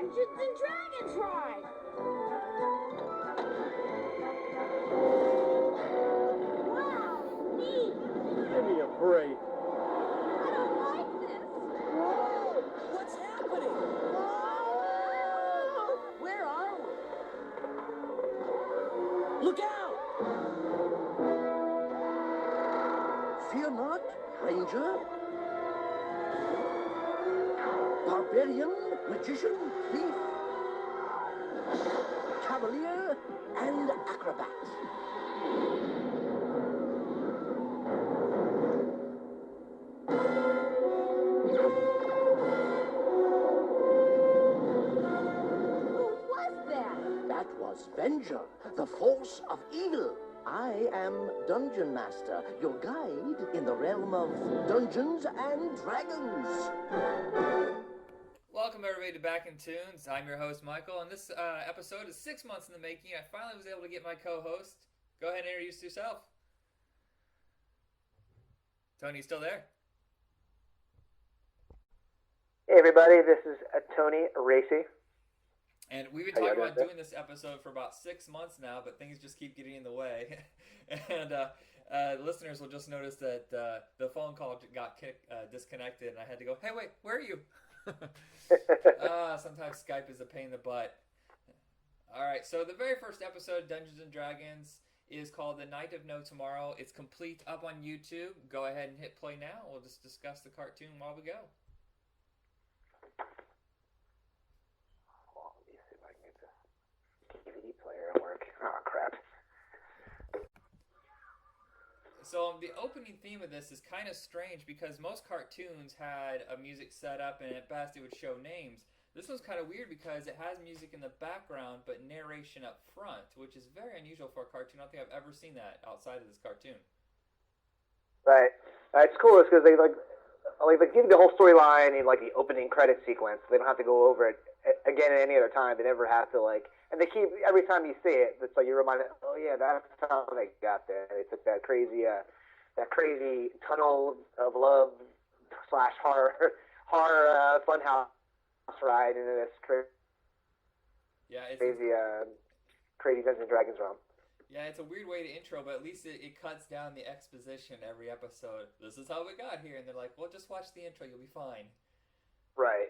Dungeons and Dragons ride! Wow, neat! Give me a break. I don't like this! Whoa! What's happening? Whoa! Where are we? Look out! Fear not, Ranger. Barbarian, magician, thief, cavalier, and acrobat. Who was that? That was Venger, the force of evil. I am Dungeon Master, your guide in the realm of Dungeons and Dragons. Welcome everybody to Back in Toons. I'm your host Michael, and this episode is 6 months in the making. I finally was able to get my co-host. Go ahead and introduce yourself. Tony, you still there? Hey everybody, this is Tony Racy. And we've been How you talking doing, about doing this episode for about 6 months now, but things just keep getting in the way. And listeners will just notice that the phone call got disconnected, and I had to go, hey, wait, where are you? Sometimes Skype is a pain in the butt. All right, so the very first episode of Dungeons and Dragons is called The Night of No Tomorrow. It's complete up on YouTube. Go ahead and hit play now. We'll just discuss the cartoon while we go. Hold on, let me see if I can get this DVD player to work. Oh, crap. So the opening theme of this is kind of strange because most cartoons had a music set up and at best it would show names. This one's kind of weird because it has music in the background but narration up front, which is very unusual for a cartoon. I don't think I've ever seen that outside of this cartoon. Right. It's cool because they they give you the whole storyline in like the opening credit sequence. They don't have to go over it again at any other time. They never have to and they keep every time you see it. It's like you're reminded, oh yeah, that's how they got there. They took that crazy tunnel of love / horror funhouse ride into this crazy Dungeons and Dragons realm. Yeah, it's a weird way to intro, but at least it cuts down the exposition every episode. This is how we got here, and they're like, well, just watch the intro, you'll be fine. Right.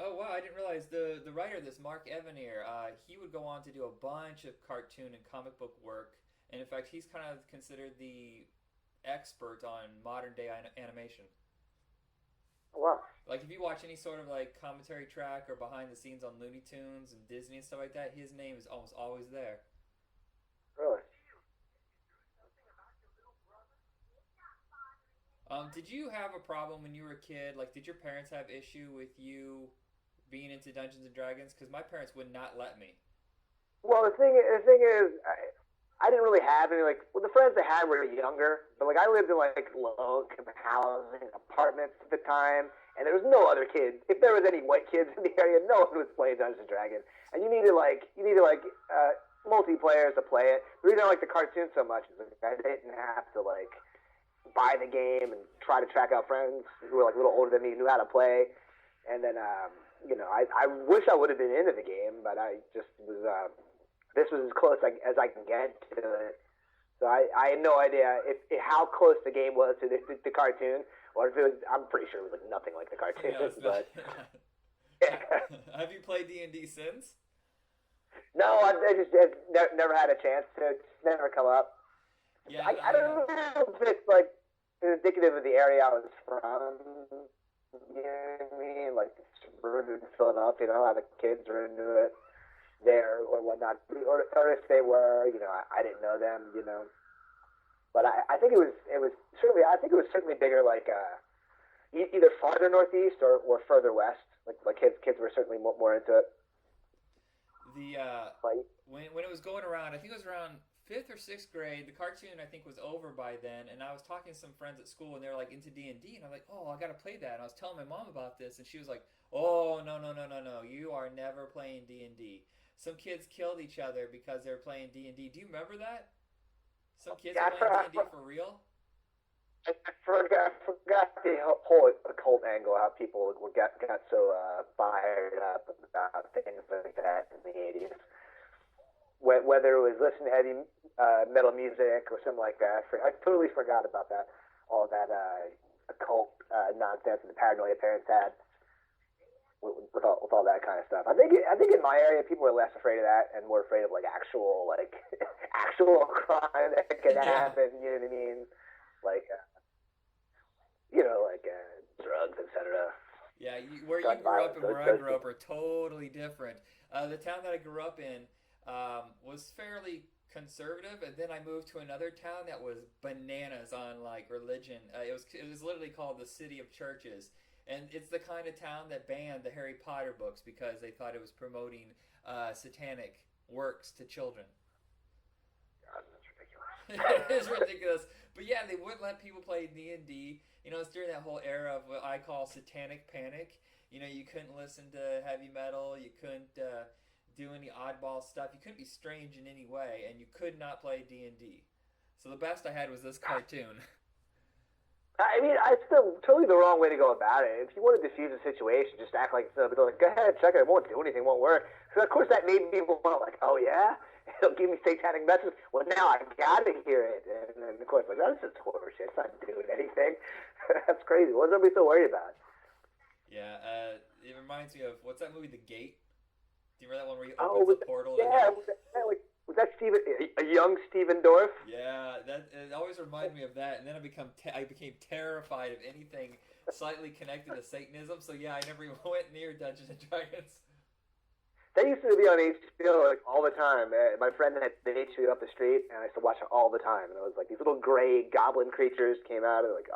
Oh, wow, I didn't realize the writer of this, Mark Evanier, he would go on to do a bunch of cartoon and comic book work, and in fact, he's kind of considered the expert on modern-day animation. Wow. Like, if you watch any sort of, commentary track or behind-the-scenes on Looney Tunes and Disney and stuff like that, his name is almost always there. Really? Did you have a problem when you were a kid? Like, did your parents have issue with you being into Dungeons and Dragons? Because my parents would not let me. Well, the thing is, I didn't really have any the friends I had were younger, but I lived in low-income housing apartments at the time, and there was no other kids. If there was any white kids in the area, no one was playing Dungeons and Dragons, and you needed multiplayer to play it. The reason I like the cartoon so much is I didn't have to buy the game and try to track out friends who were a little older than me who knew how to play. And then I wish I would have been into the game, but I just was this was as close as I can get to it. So I had no idea how close the game was to the cartoon, or if it was. I'm pretty sure it was nothing like the cartoon. No, but have you played D&D since? No, I just never had a chance to. It's never come up. Yeah, I don't know if it's indicative of the area I was from. You know what I mean? Suburban Philadelphia, how the kids are into it there or whatnot. Or if they were, I didn't know them, But I think it was certainly. I think it was certainly bigger, either farther northeast or further west. Kids were certainly more into it. When it was going around, I think it was around 5th or 6th grade, the cartoon I think was over by then, and I was talking to some friends at school and they were into D&D, and I'm like, oh, I gotta play that, and I was telling my mom about this, and she was like, oh, no, you are never playing D&D. Some kids killed each other because they were playing D&D. Do you remember that? Some kids were playing D&D for real? I forgot the whole occult angle, how people got so fired up about things like that in the 80s. Whether it was listening to heavy metal music or something like that. I totally forgot about that, all that occult nonsense and the paranoia parents had with all that kind of stuff. I think in my area people are less afraid of that and more afraid of like actual actual crime that can Yeah. happen. You know what I mean? Like drugs, etc. Yeah, where you Gun grew up violence. and where I grew up are totally different. The town that I grew up in was fairly conservative, and then I moved to another town that was bananas on like religion. It was literally called the City of Churches, and it's the kind of town that banned the Harry Potter books because they thought it was promoting satanic works to children. God, that's It ridiculous. is ridiculous. But yeah, they wouldn't let people play D&D. It's during that whole era of what I call satanic panic. You couldn't listen to heavy metal. You couldn't do any oddball stuff. You couldn't be strange in any way, and you could not play D&D. So the best I had was this cartoon. I mean, it's still totally the wrong way to go about it. If you want to diffuse a situation, just act like it's like, go ahead, check it. It won't do anything, won't work. So of course that made people want like, oh yeah, it'll give me satanic messages. Well, now I gotta hear it. And then of course, like that's just horseshit. It's not doing anything. That's crazy. What's everybody so worried about? Yeah, it reminds me of what's that movie, The Gate? Do you remember that one where he Oh, opens the portal to yeah, hell? was that Steven, a young Steven Dorff? Yeah, that it always reminded me of that, and then I became terrified of anything slightly connected to Satanism. So yeah, I never even went near Dungeons and Dragons. That used to be on HBO like all the time. My friend had the HBO up the street, and I used to watch it all the time. And it was like these little gray goblin creatures came out, and like,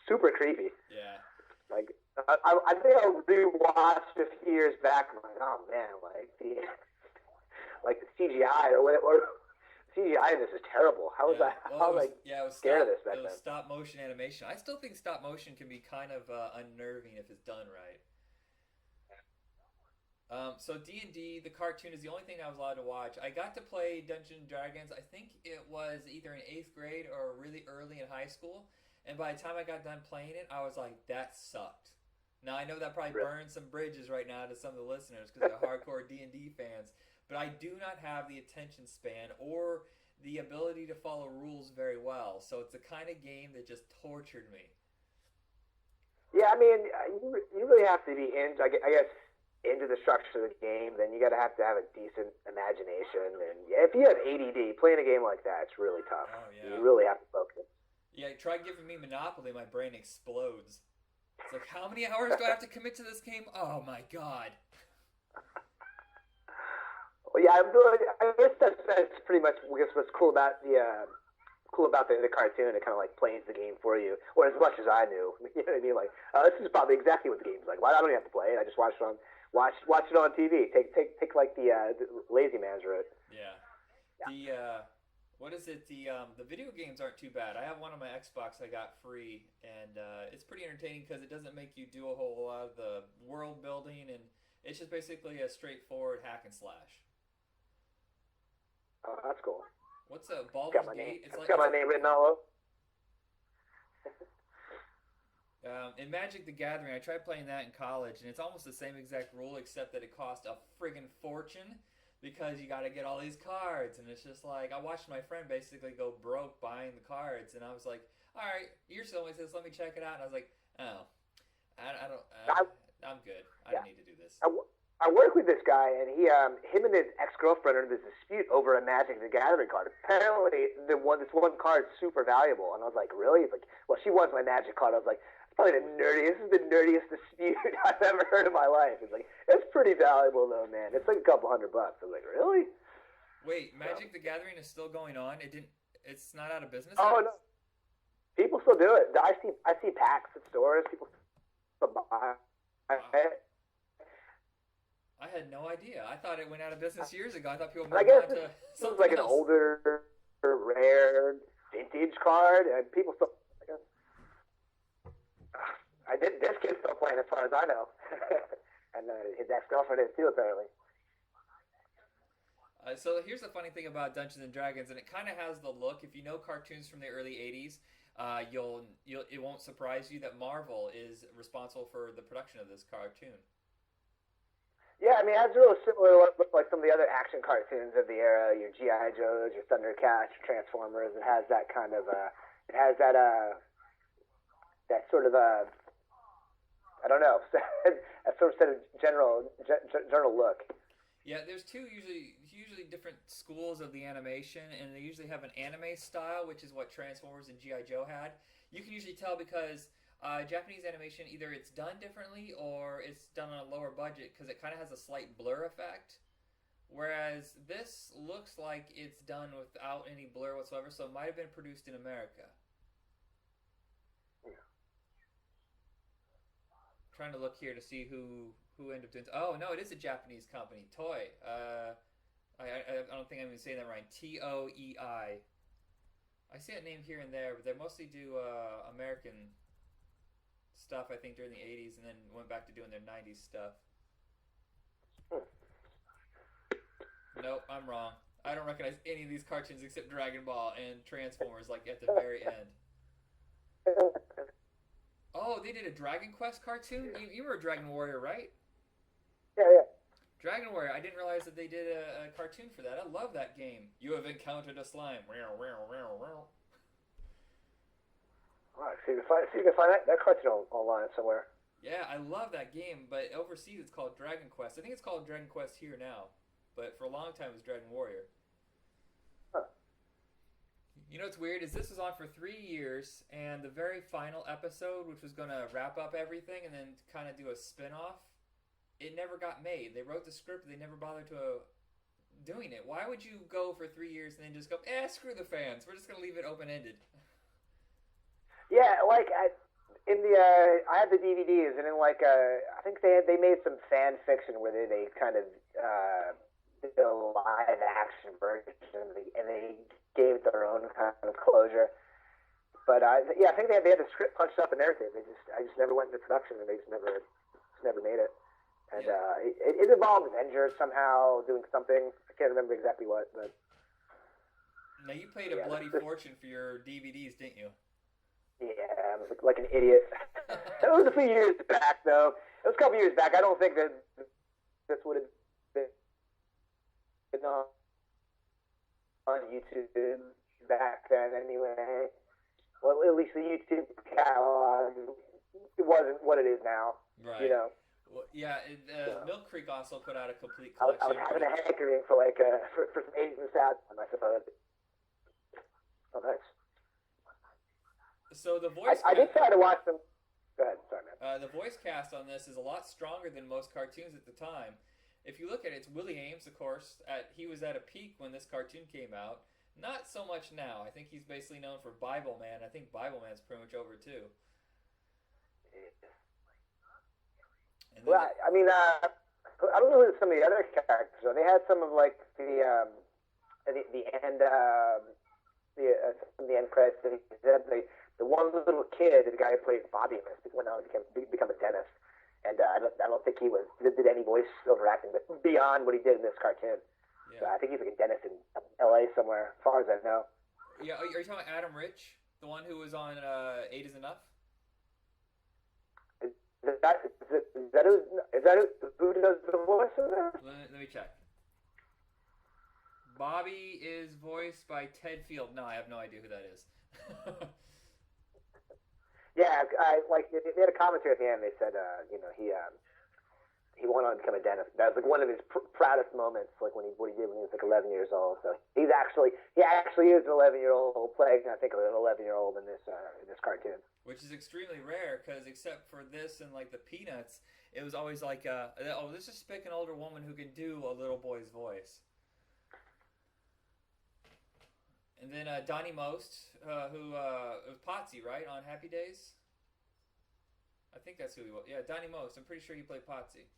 super creepy. Yeah, Like, I think I rewatched a few years back. I'm like, oh man, like the CGI or CGI in this is terrible. How was yeah. I? Well, How was I it was scared of stop this back it was then? stop motion animation. I still think stop motion can be kind of unnerving if it's done right. So D&D, the cartoon is the only thing I was allowed to watch. I got to play Dungeons and Dragons. I think it was either in 8th grade or really early in high school. And by the time I got done playing it, I was like, that sucked. Now I know that probably Really? burns some bridges right now to some of the listeners because they're hardcore D&D fans. But I do not have the attention span or the ability to follow rules very well. So it's the kind of game that just tortured me. Yeah, I mean, you really have to be I guess, into the structure of the game. Then you got to have a decent imagination, and yeah, if you have ADD, playing a game like that, it's really tough. Oh You yeah. really have to focus. Yeah, try giving me Monopoly, my brain explodes. It's like, how many hours do I have to commit to this game? Oh my god. Well, yeah, I guess that's pretty much what's cool about the cartoon. It kind of like plays the game for you, or as much as I knew. You know what I mean? Like, this is probably exactly what the game's like. Why I don't even have to play it? I just watch it on TV. Take like the lazy man's route. Yeah. The what is it? The video games aren't too bad. I have one on my Xbox I got free, and it's pretty entertaining because it doesn't make you do a whole lot of the world building, and it's just basically a straightforward hack and slash. Oh, that's cool. What's a Got Baldur's my name. Gate? It's got my name written all over. In Magic the Gathering, I tried playing that in college, and it's almost the same exact rule, except that it costs a friggin' fortune because you got to get all these cards, and it's just like I watched my friend basically go broke buying the cards, and I was like, "All right, you're selling this. Let me check it out." And I was like, "Oh, I don't. I'm good. I don't need to do this." I work with this guy, and him and his ex-girlfriend are in this dispute over a Magic the Gathering card. Apparently, this one card is super valuable, and I was like, really? He's like, well, she wants my Magic card. I was like, it's probably this is the nerdiest dispute I've ever heard in my life. He's like, it's pretty valuable though, man. It's like a couple $100. I was like, really? Wait, Magic the Gathering is still going on? It's not out of business? Oh no, people still do it. I see packs at stores. People still buy it. I had no idea. I thought it went out of business years ago. I thought people I moved guess on to this was something like an else. older, rare, vintage card, and people still. This kid's still playing, as far as I know, and his ex-girlfriend is too, apparently. So here's the funny thing about Dungeons and Dragons, and it kind of has the look. If you know cartoons from the early '80s, it won't surprise you that Marvel is responsible for the production of this cartoon. Yeah, I mean, it has real similar look like some of the other action cartoons of the era. Your GI Joes, your Thundercats, your Transformers. It has that kind of it has that that sort of I don't know, that sort of general look. Yeah, there's two usually different schools of the animation, and they usually have an anime style, which is what Transformers and GI Joe had. You can usually tell because Japanese animation, either it's done differently or it's done on a lower budget because it kind of has a slight blur effect. Whereas this looks like it's done without any blur whatsoever, so it might have been produced in America. Trying to look here to see who ended up doing. Oh no, it is a Japanese company, Toei. I don't think I'm even saying that right. TOEI. I see that name here and there, but they mostly do American stuff. I think during the '80s, and then went back to doing their '90s stuff. Nope, I'm wrong. I don't recognize any of these cartoons except Dragon Ball and Transformers, like at the very end. Oh, they did a Dragon Quest cartoon? You were a Dragon Warrior, right? Yeah. Dragon Warrior. I didn't realize that they did a cartoon for that. I love that game. You have encountered a slime. All right, so you can find that cartoon online somewhere. Yeah, I love that game, but overseas it's called Dragon Quest. I think it's called Dragon Quest here now, but for a long time it was Dragon Warrior. Huh. You know what's weird is this was on for 3 years, and the very final episode, which was going to wrap up everything and then kind of do a spin-off, it never got made. They wrote the script, but they never bothered to doing it. Why would you go for 3 years and then just go, screw the fans, we're just going to leave it open-ended? Yeah, like I had the DVDs, and then I think they made some fan fiction where they kind of did a live action version, and they gave it their own kind of closure. But I think they had the script punched up and everything. I just never went into production, and they just never made it. And it involved Avengers somehow doing something. I can't remember exactly what, but. Now you paid a bloody fortune for your DVDs, didn't you? Yeah, I was like an idiot. It was a few years back, though. It was a couple years back. I don't think that this would have been on YouTube back then, anyway. Well, at least the YouTube catalog, it wasn't what it is now. Right. You know. Well, yeah. Milk Creek also put out a complete I collection. was having a hankering for for some Asian sad one, I suppose. Oh, nice. So the voice. I did try to watch them. Go ahead, sorry, man. The voice cast on this is a lot stronger than most cartoons at the time. If you look at it, it's Willie Ames, of course. He was at a peak when this cartoon came out. Not so much now. I think he's basically known for Bible Man. I think Bible Man's pretty much over too. And Well, I mean, I don't know who some of the other characters are. They had some of the end some of the end credits. The one little kid, the guy who played Bobby in this, went on to become a dentist. And I don't think he did any voice over acting, but beyond what he did in this cartoon. Yeah. So I think he's like a dentist in L.A. somewhere, as far as I know. Yeah, are you talking about Adam Rich, the one who was on 8 is Enough? Is that who does the voice of that? Let me check. Bobby is voiced by Ted Field. No, I have no idea who that is. Yeah, they had a commentary at the end. They said, he went on to become a dentist. That was like one of his proudest moments, like what he did when he was like 11 years old. So he actually is an 11-year-old playing, I think, an 11-year-old in this cartoon. Which is extremely rare, because except for this and like the Peanuts, it was always like, let's just pick an older woman who can do a little boy's voice. And then Donnie Most, who was Potsy, right, on Happy Days? I think that's who he was. Yeah, Donnie Most. I'm pretty sure he played Potsy.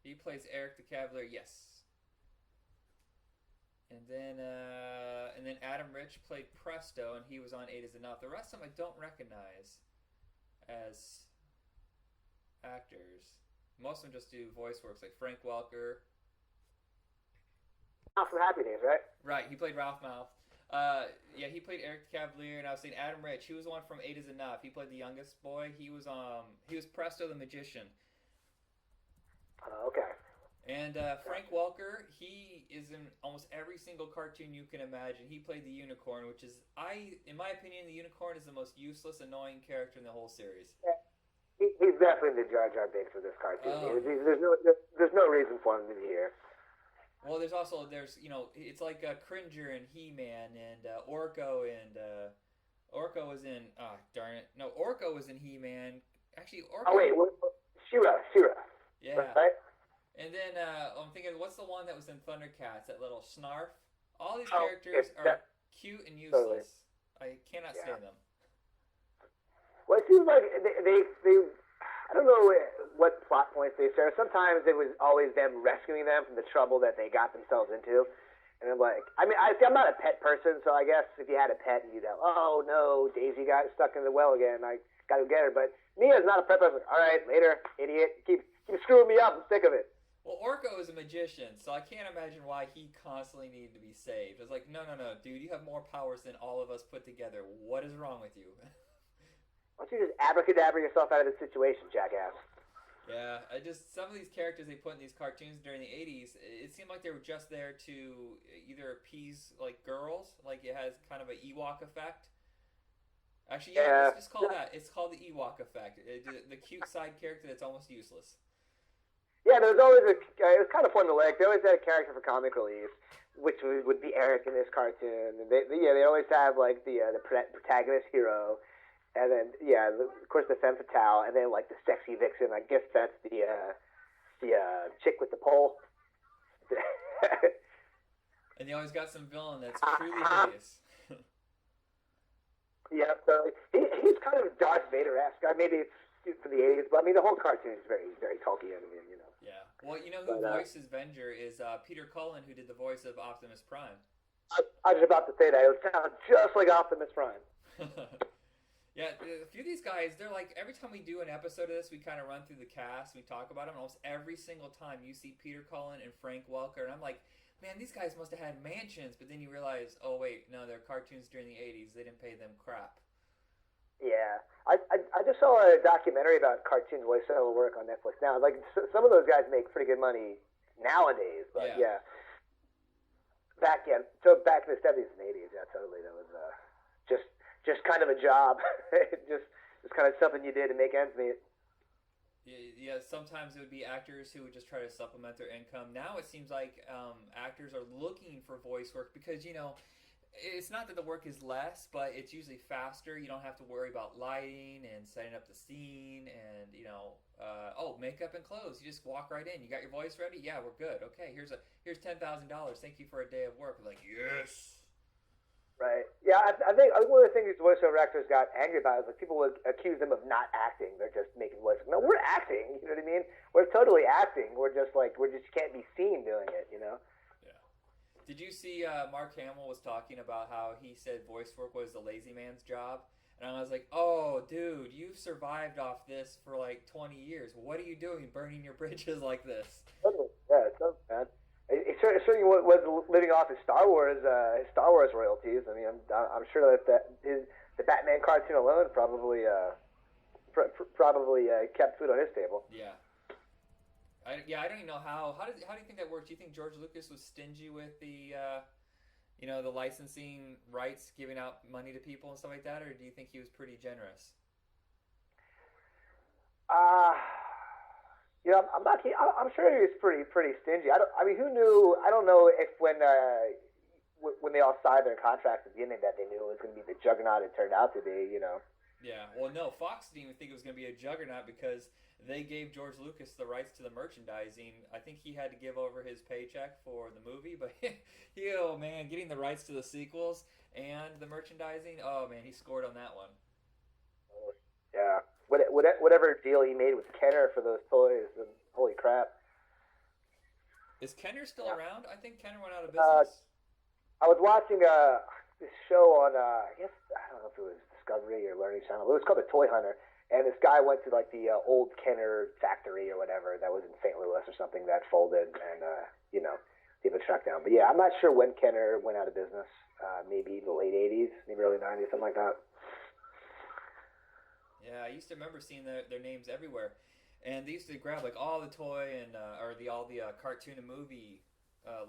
He plays Eric the Cavalier, yes. And then Adam Rich played Presto, and he was on 8 is Enough. The rest of them I don't recognize as actors. Most of them just do voice works, like Frank Welker. From Happy Days, right? Right, he played Ralph Mouth. Yeah, he played Eric the Cavalier, and I was saying Adam Rich. He was the one from Eight Is Enough. He played the youngest boy. He was Presto the Magician. Okay. And Frank Welker, he is in almost every single cartoon you can imagine. He played the Unicorn, which is, in my opinion, the Unicorn is the most useless, annoying character in the whole series. Yeah. He's definitely the Jar Jar Binks of this cartoon. There's no reason for him to be here. Well, it's like Cringer and He-Man and Orko and Orko was in. Ah, darn it! No, Orko was in He-Man. Actually, Orko. Oh wait, She-Ra. Yeah. Right? And then I'm thinking, what's the one that was in Thundercats? That little Snarf. All these characters are cute and useless. Totally. I cannot stand them. Well, it seems like they I don't know what plot points they serve. Sometimes it was always them rescuing them from the trouble that they got themselves into. And I'm like, I'm not a pet person, so I guess if you had a pet and you'd go, oh no, Daisy got stuck in the well again, I gotta get her. But Mia's not a pet person. All right, later, idiot. Keep screwing me up. I'm sick of it. Well, Orko is a magician, so I can't imagine why he constantly needed to be saved. I was like, no, dude, you have more powers than all of us put together. What is wrong with you? Why don't you just abracadabra yourself out of this situation, jackass? Yeah, some of these characters they put in these cartoons during the 80s, it seemed like they were just there to either appease, like, girls, like it has kind of an Ewok effect. Actually, yeah, let's just call that. It's called the Ewok effect. The cute side character that's almost useless. Yeah, there was always it was kind of fun to like. They always had a character for comic relief, which would be Eric in this cartoon. And they always have like the protagonist hero, and then of course the femme fatale, and then like the sexy vixen. I guess that's the chick with the pole. And they always got some villain that's truly hideous. Yeah, so he's kind of Darth Vader-esque. Maybe it's for the 80s, but I mean the whole you know, very, very Tolkien, you know. Yeah. Well, you know who voices Venger is Peter Cullen, who did the voice of Optimus Prime. I was about to say that. It would sound just like Optimus Prime. Yeah, a few of these guys, they're like, every time we do an episode of this, we kind of run through the cast, we talk about them, almost every single time you see Peter Cullen and Frank Welker, and I'm like, man, these guys must have had mansions, but then you realize, oh wait, no, they're cartoons during the 80s, they didn't pay them crap. Yeah. I just saw a documentary about cartoon voiceover work on Netflix now. Like, some of those guys make pretty good money nowadays, but yeah. Back in the 70s and 80s, yeah, totally. That was just kind of a job. just kind of something you did to make ends meet. Yeah, sometimes it would be actors who would just try to supplement their income. Now it seems like actors are looking for voice work because, you know, it's not that the work is less, but it's usually faster. You don't have to worry about lighting and setting up the scene and, you know, makeup and clothes. You just walk right in. You got your voice ready? Yeah, we're good. Okay, here's $10,000. Thank you for a day of work. We're like, yes. Right. Yeah, I think one of the things these voiceover actors got angry about is like people would accuse them of not acting. They're just making voices. No, we're acting. You know what I mean? We're totally acting. We just can't be seen doing it. You know? Yeah. Did you see Mark Hamill was talking about how he said voice work was the lazy man's job? And I was like, oh, dude, you've survived off this for like 20 years. What are you doing burning your bridges like this? Yeah, it's so bad. He certainly was living off his Star Wars royalties. I mean, I'm sure that the Batman cartoon alone probably kept food on his table. Yeah. I don't even know how do you think that worked? Do you think George Lucas was stingy with the the licensing rights, giving out money to people and stuff like that, or do you think he was pretty generous? I'm sure he was pretty stingy. I mean, who knew? I don't know if when they all signed their contracts at the beginning that they knew it was going to be the juggernaut it turned out to be. You know. Yeah. Well, no, Fox didn't even think it was going to be a juggernaut because they gave George Lucas the rights to the merchandising. I think he had to give over his paycheck for the movie, but getting the rights to the sequels and the merchandising, oh man, he scored on that one. Yeah. Whatever deal he made with Kenner for those toys, and holy crap. Is Kenner still around? I think Kenner went out of business. I was watching this show on, I don't know if it was Discovery or Learning Channel. It was called The Toy Hunter. And this guy went to like the old Kenner factory or whatever that was in St. Louis or something that folded. And, see if it's tracked down. But yeah, I'm not sure when Kenner went out of business. Maybe the late 80s, maybe early 90s, something like that. Yeah, I used to remember seeing their names everywhere, and they used to grab like all the toy and all the cartoon and movie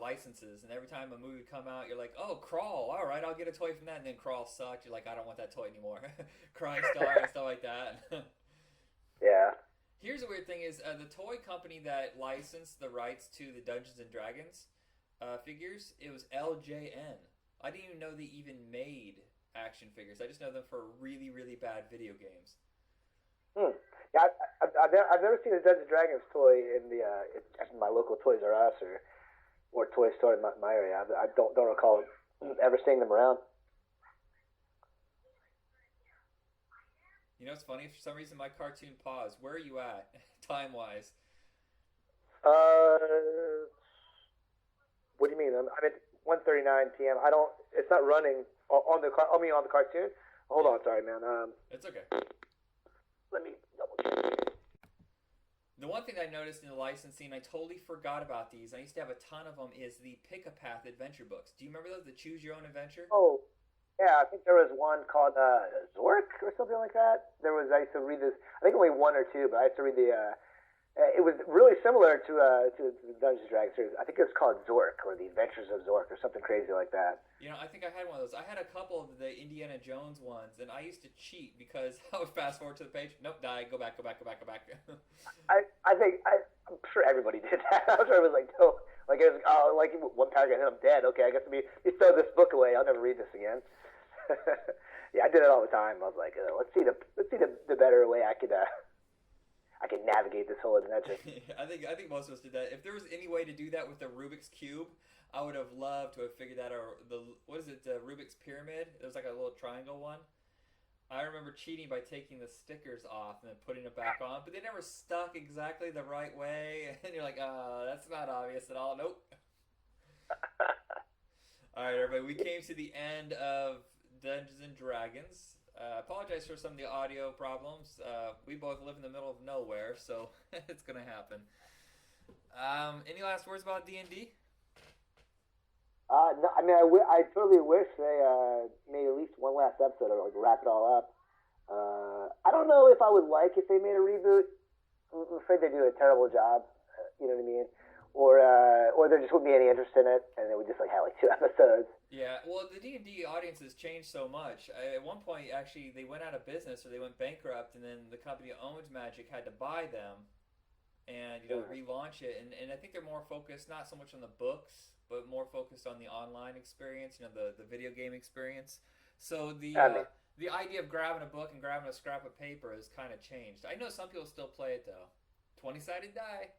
licenses, and every time a movie would come out, you're like, oh, Crawl, all right, I'll get a toy from that, and then Crawl sucked. You're like, I don't want that toy anymore. Crying Star and stuff like that. Yeah. Here's a weird thing: is the toy company that licensed the rights to the Dungeons and Dragons figures? It was LJN. I didn't even know they even made action figures. I just know them for really, really bad video games. Yeah, I've never seen a Dungeons and Dragons toy in the at my local Toys R Us or toy store in my area. I don't recall ever seeing them around. You know, it's funny. For some reason, my cartoon paused. Where are you at, time-wise? What do you mean? I'm at 1:39 p.m. It's not running on the cartoon. Hold on, sorry, man. It's okay. Let me double check. The one thing I noticed in the licensing, I totally forgot about these. I used to have a ton of them. Is the Pick-a-Path adventure books? Do you remember those? The Choose Your Own Adventure? Oh, yeah. I think there was one called Zork or something like that. I used to read this. I think only one or two, but I used to read the. It was really similar to the Dungeons & Dragons series. I think it was called Zork or The Adventures of Zork or something crazy like that. You know, I think I had one of those. I had a couple of the Indiana Jones ones, and I used to cheat because I would fast forward to the page. Nope, die. Go back. I'm sure everybody did that. I'm sure it was like, no, like it was, like one paragraph and I'm dead. Okay, I guess let me throw this book away. I'll never read this again. Yeah, I did it all the time. I was like, let's see the better way I could navigate this whole adventure. I think most of us did that. If there was any way to do that with the Rubik's Cube, I would have loved to have figured that out. The Rubik's Pyramid? It was like a little triangle one. I remember cheating by taking the stickers off and then putting it back on, but they never stuck exactly the right way. And you're like, that's not obvious at all. Nope. All right, everybody, we came to the end of Dungeons and Dragons. Apologize for some of the audio problems. We both live in the middle of nowhere, so it's gonna happen. Any last words about D&D? No, I mean, I totally wish they made at least one last episode or like wrap it all up. I don't know if I would like if they made a reboot. I'm afraid they do a terrible job. You know what I mean? Or there just wouldn't be any interest in it, and they would just like have like 2 episodes. Yeah, well, the D&D audience has changed so much. At one point, actually, they went out of business or they went bankrupt, and then the company that owns Magic had to buy them and relaunch it. And I think they're more focused not so much on the books, but more focused on the online experience, the video game experience. So the idea of grabbing a book and grabbing a scrap of paper has kind of changed. I know some people still play it though. 20-sided die.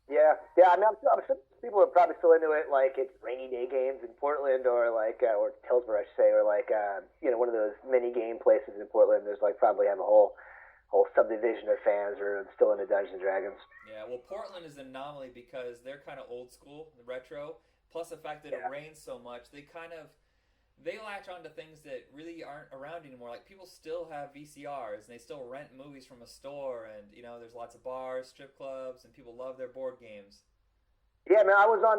Yeah. I mean, I'm sure people are probably still into it. Like it's rainy day games in Portland, or or Tillsboro, I should say, or one of those mini game places in Portland. There's probably have a whole subdivision of fans who are still into Dungeons and Dragons. Yeah, well, Portland is an anomaly because they're kind of old school, retro. Plus the fact that it rains so much, they latch on to things that really aren't around anymore. Like people still have VCRs and they still rent movies from a store, and there's lots of bars, strip clubs, and people love their board games. Yeah, man, I was on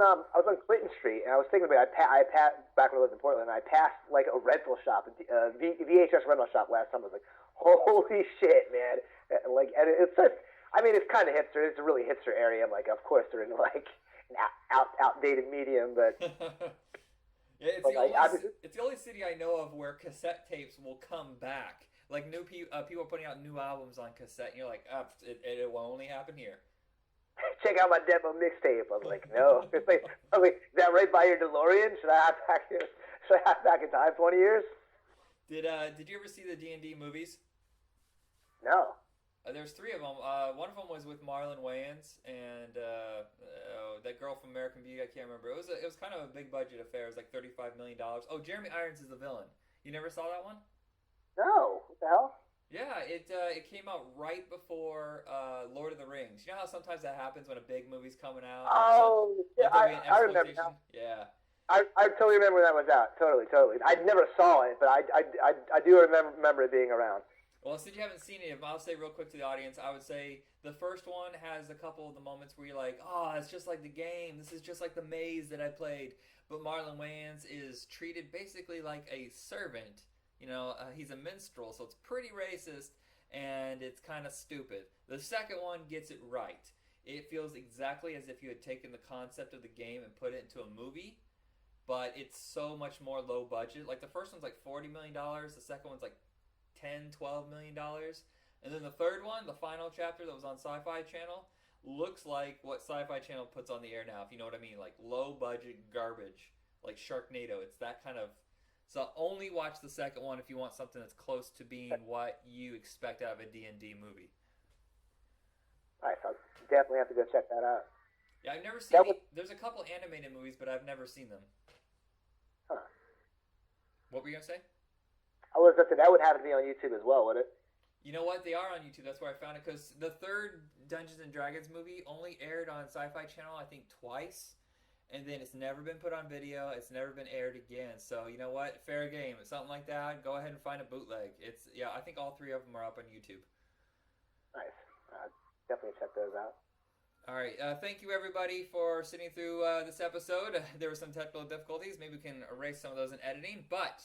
Clinton Street, and I was thinking about it. I passed back when I lived in Portland. I passed like a rental shop, VHS rental shop last summer. I was like, holy shit, man! And it's just, I mean, it's kind of hipster. It's a really hipster area. I'm like, of course they're in like an outdated medium, but. Yeah, it's the only city I know of where cassette tapes will come back. Like new people are putting out new albums on cassette, and you're like, it will only happen here. Check out my demo mixtape. I was like, no. It's like, is that right by your DeLorean? Should I have back in time 20 years? Did you ever see the D&D movies? No. There's 3 of them. One of them was with Marlon Wayans and that girl from American Beauty. I can't remember. It was kind of a big budget affair. It was like $35 million. Oh, Jeremy Irons is the villain. You never saw that one? No. What the hell? Yeah, it came out right before Lord of the Rings. You know how sometimes that happens when a big movie's coming out? Oh, yeah, I remember now. Yeah. I totally remember when that was out. Totally. I never saw it, but I do remember it being around. Well, since you haven't seen it, I'll say real quick to the audience, I would say the first one has a couple of the moments where you're like, oh, it's just like the game. This is just like the maze that I played. But Marlon Wayans is treated basically like a servant. You know, he's a minstrel, so it's pretty racist, and it's kind of stupid. The second one gets it right. It feels exactly as if you had taken the concept of the game and put it into a movie, but it's so much more low budget. Like, the first one's like $40 million. The second one's like $10-12 million. And then the third one, the final chapter that was on Sci-Fi Channel, looks like what Sci-Fi Channel puts on the air now, if you know what I mean. Like, low-budget garbage. Like Sharknado. It's that kind of... So only watch the second one if you want something that's close to being what you expect out of a D&D movie. Nice. I'll definitely have to go check that out. Yeah, I've never seen... There's a couple animated movies, but I've never seen them. Huh. What were you going to say? I was up to that would have to be on YouTube as well, would it? You know what? They are on YouTube. That's where I found it, because the third Dungeons & Dragons movie only aired on Sci-Fi Channel, I think, twice. And then it's never been put on video. It's never been aired again. So, you know what? Fair game. It's something like that. Go ahead and find a bootleg. Yeah, I think all three of them are up on YouTube. Nice. Definitely check those out. All right. Thank you, everybody, for sitting through this episode. There were some technical difficulties. Maybe we can erase some of those in editing. But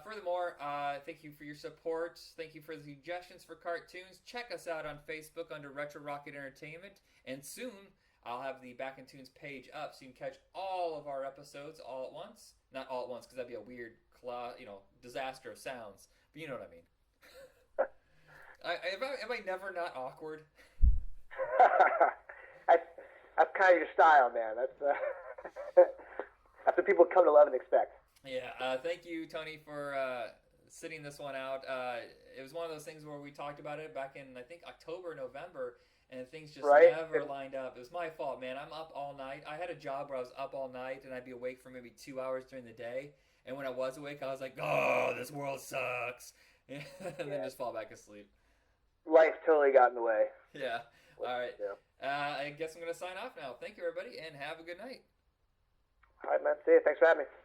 furthermore, thank you for your support. Thank you for the suggestions for cartoons. Check us out on Facebook under Retro Rocket Entertainment. And soon... I'll have the Back in Tunes page up so you can catch all of our episodes all at once. Not all at once, because that'd be a weird, disaster of sounds. But you know what I mean. Am I never not awkward? That's kind of your style, man. That's what people come to love and expect. Yeah. Thank you, Tony, for sitting this one out. It was one of those things where we talked about it back in, I think, October, November. And things just never lined up. It was my fault, man. I'm up all night. I had a job where I was up all night, and I'd be awake for maybe 2 hours during the day. And when I was awake, I was like, oh, this world sucks. And then just fall back asleep. Life totally got in the way. Yeah. All right. Yeah. I guess I'm going to sign off now. Thank you, everybody, and have a good night. All right, man. See you. Thanks for having me.